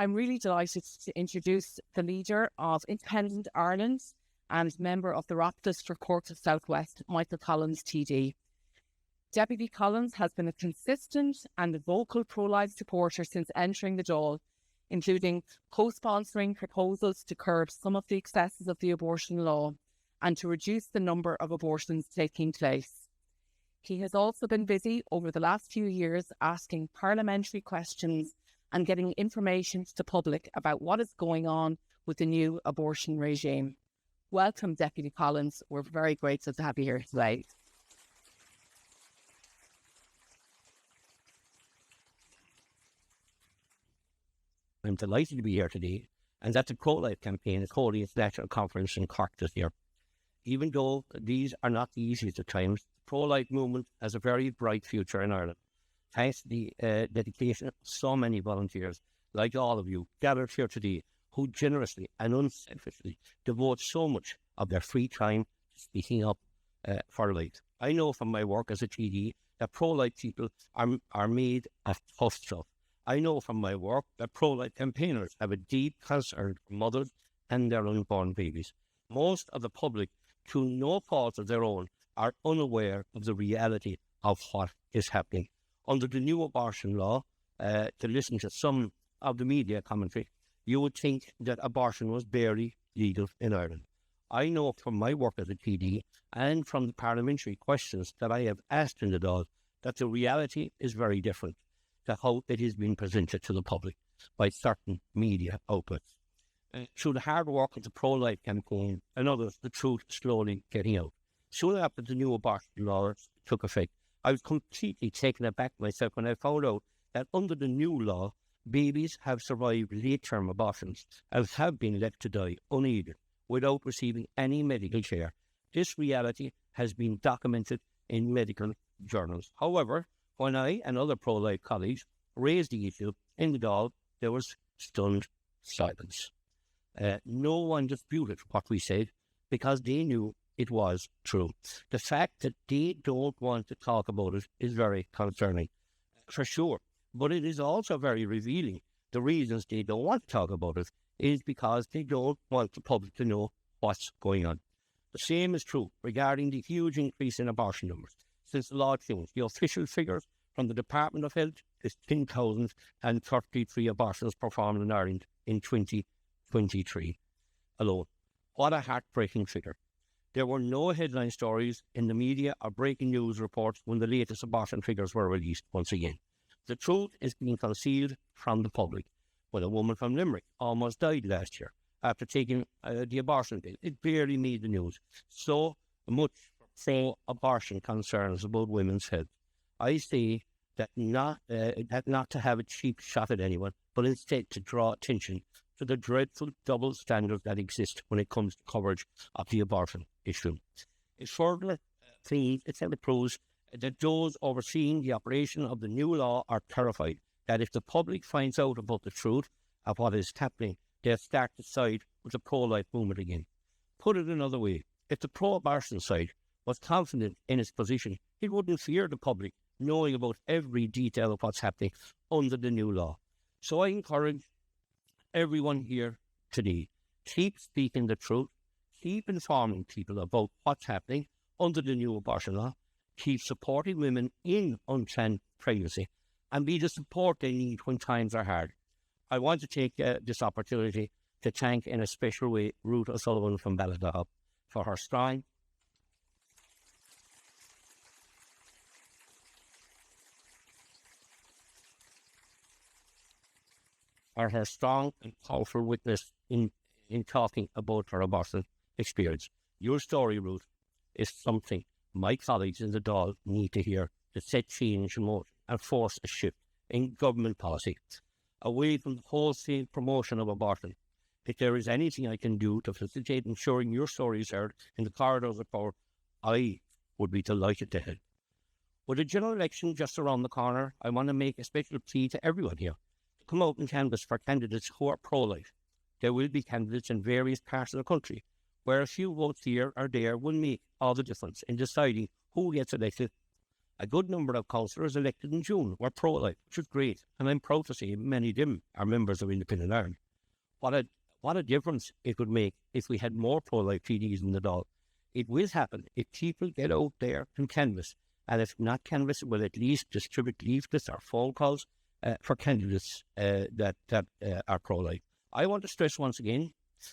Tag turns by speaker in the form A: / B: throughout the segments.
A: I'm really delighted to introduce the leader of Independent Ireland and member of the Oireachtas for Cork to South West, Michael Collins, TD. Deputy Collins has been a consistent and vocal pro-life supporter since entering the Dáil, including co-sponsoring proposals to curb some of the excesses of the abortion law and to reduce the number of abortions taking place. He has also been busy over the last few years asking parliamentary questions and getting information to the public about what is going on with the new abortion regime. Welcome, Deputy Collins. We're very grateful to have you here today.
B: I'm delighted to be here today, and that the pro-life campaign is holding its national conference in Cork this year. Even though these are not the easiest of times, the pro-life movement has a very bright future in Ireland, thanks to the dedication of so many volunteers, like all of you, gathered here today, who generously and unselfishly devote so much of their free time to speaking up for life. I know from my work as a TD that pro-life people are made of tough stuff. I know from my work that pro-life campaigners have a deep concern for mothers and their unborn babies. Most of the public, through no fault of their own, are unaware of the reality of what is happening. Under the new abortion law, to listen to some of the media commentary, you would think that abortion was barely legal in Ireland. I know from my work as a TD and from the parliamentary questions that I have asked in the Dáil that the reality is very different to how it is being presented to the public by certain media outlets. Through the hard work of the pro-life campaign and others, the truth is slowly getting out. Soon after the new abortion law took effect, I was completely taken aback myself when I found out that under the new law, babies have survived late-term abortions and have been left to die unaided without receiving any medical care. This reality has been documented in medical journals. However, when I and other pro-life colleagues raised the issue in the Dáil, there was stunned silence. No one disputed what we said because they knew it was true. The fact that they don't want to talk about it is very concerning, for sure. But it is also very revealing. The reasons they don't want to talk about it is because they don't want the public to know what's going on. The same is true regarding the huge increase in abortion numbers. Since the law changed, the official figures from the Department of Health is 10,033 abortions performed in Ireland in 2023 alone. What a heartbreaking figure. There were no headline stories in the media or breaking news reports when the latest abortion figures were released once again. The truth is being concealed from the public. When a woman from Limerick almost died last year after taking the abortion pill, it barely made the news. So much for abortion concerns about women's health. I say that not to have a cheap shot at anyone, but instead to draw attention to the dreadful double standards that exist when it comes to coverage of the abortion issue. It further proves that those overseeing the operation of the new law are terrified that if the public finds out about the truth of what is happening, they'll start to side with the pro-life movement again. Put it another way, if the pro-abortion side was confident in its position, it wouldn't fear the public knowing about every detail of what's happening under the new law. So I encourage everyone here today, keep speaking the truth, keep informing people about what's happening under the new abortion law, keep supporting women in unplanned pregnancy, and be the support they need when times are hard. I want to take this opportunity to thank in a special way Ruth O'Sullivan from Ballydock for her strong and powerful witness in talking about her abortion experience. Your story, Ruth, is something my colleagues in the Dáil need to hear to set change in motion and force a shift in government policy away from the wholesale promotion of abortion. If there is anything I can do to facilitate ensuring your story is heard in the corridors of power, I would be delighted to help. With the general election just around the corner, I want to make a special plea to everyone here to come out and canvass for candidates who are pro-life. There will be candidates in various parts of the country where a few votes here or there will make all the difference in deciding who gets elected A good number of councillors elected in June were pro-life, which is great, and I'm proud to say many of them are members of Independent Ireland. What a difference it would make if we had more pro-life TDs in the Dáil. It will happen if people get out there and canvass, and if not canvass, will at least distribute leaflets or phone calls for candidates that are pro-life. I want to stress once again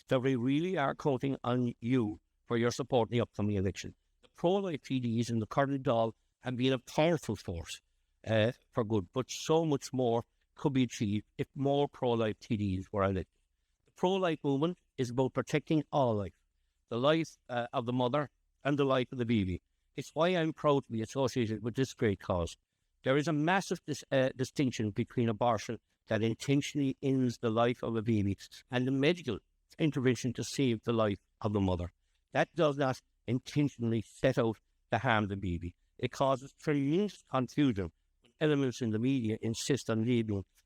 B: that we really are counting on you for your support in the upcoming election. The pro-life TDs in the current Dáil have been a powerful force for good, but so much more could be achieved if more pro-life TDs were elected. The pro-life movement is about protecting all life, the life of the mother and the life of the baby. It's why I'm proud to be associated with this great cause. There is a massive distinction between abortion that intentionally ends the life of a baby and the medical intervention to save the life of the mother. That does not intentionally set out to harm the baby. It causes tremendous confusion when elements in the media insist on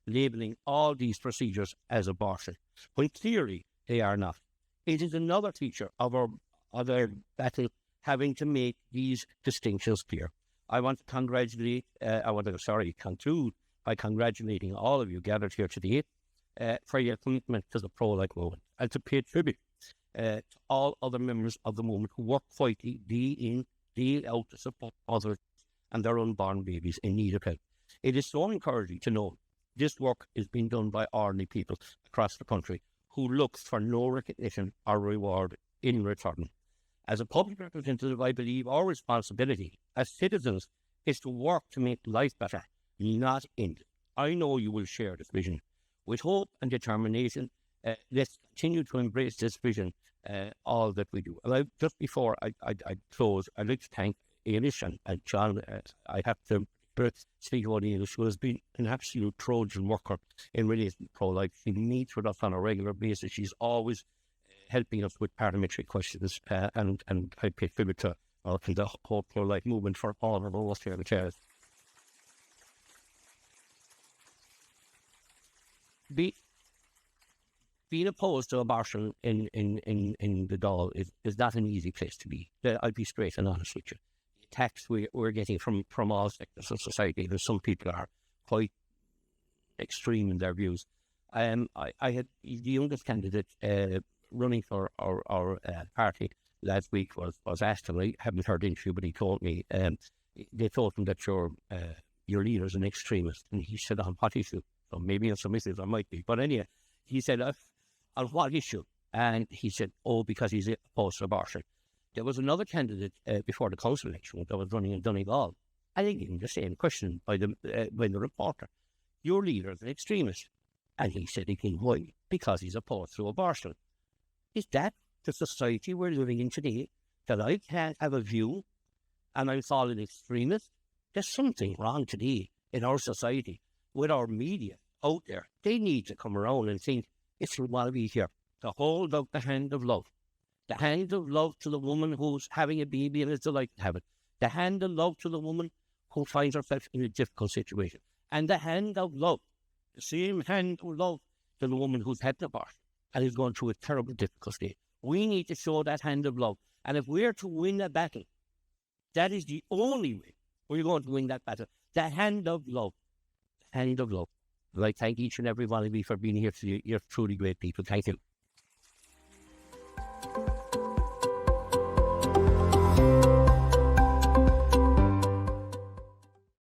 B: labelling all these procedures as abortion, when clearly they are not. It is another feature of our battle having to make these distinctions clear. I want to conclude by congratulating all of you gathered here today for your commitment to the pro-life movement, and to pay tribute to all other members of the movement who work quietly day in, day out to support others and their unborn babies in need of help. It is so encouraging to know this work is being done by ordinary people across the country who look for no recognition or reward in return. As a public representative, I believe our responsibility as citizens is to work to make life better, not end it. I know you will share this vision. With hope and determination, let's continue to embrace this vision, all that we do. And just before I close, I'd like to thank Ailish and John. I have to speak about Ailish, who has been an absolute Trojan worker in relation to pro-life. She meets with us on a regular basis. She's always helping us with parliamentary questions, and I pay tribute to the whole pro-life movement for all of our roles here in the chairs. Being opposed to abortion in the Dáil is not an easy place to be. I'll be straight and honest with you. The attacks we're getting from all sectors of society, and some people are quite extreme in their views. I had the youngest candidate running for our party last week was asked, and I haven't heard the interview, but he told me they told him that your leader is an extremist, and he said, on what issue? So maybe on some issues I might be, but anyway, he said, on what issue? And he said, because he's opposed to abortion. There was another candidate before the council election that was running in Donegal. I think even the same question by the reporter. Your leader is an extremist. And he said again, why? Because he's opposed to abortion. Is that the society we're living in today? That I can't have a view and I'm called an extremist? There's something wrong today in our society with our media out there. They need to come around and think, it's want to be here to hold out the hand of love. The hand of love to the woman who's having a baby and is delighted to have it. The hand of love to the woman who finds herself in a difficult situation. And the hand of love, the same hand of love to the woman who's had an abortion and is going through a terrible, difficult state. We need to show that hand of love. And if we're to win a battle, that is the only way we're going to win that battle. The hand of love. The hand of love. And I thank each and every one of you for being here today. You're truly great people. Thank you.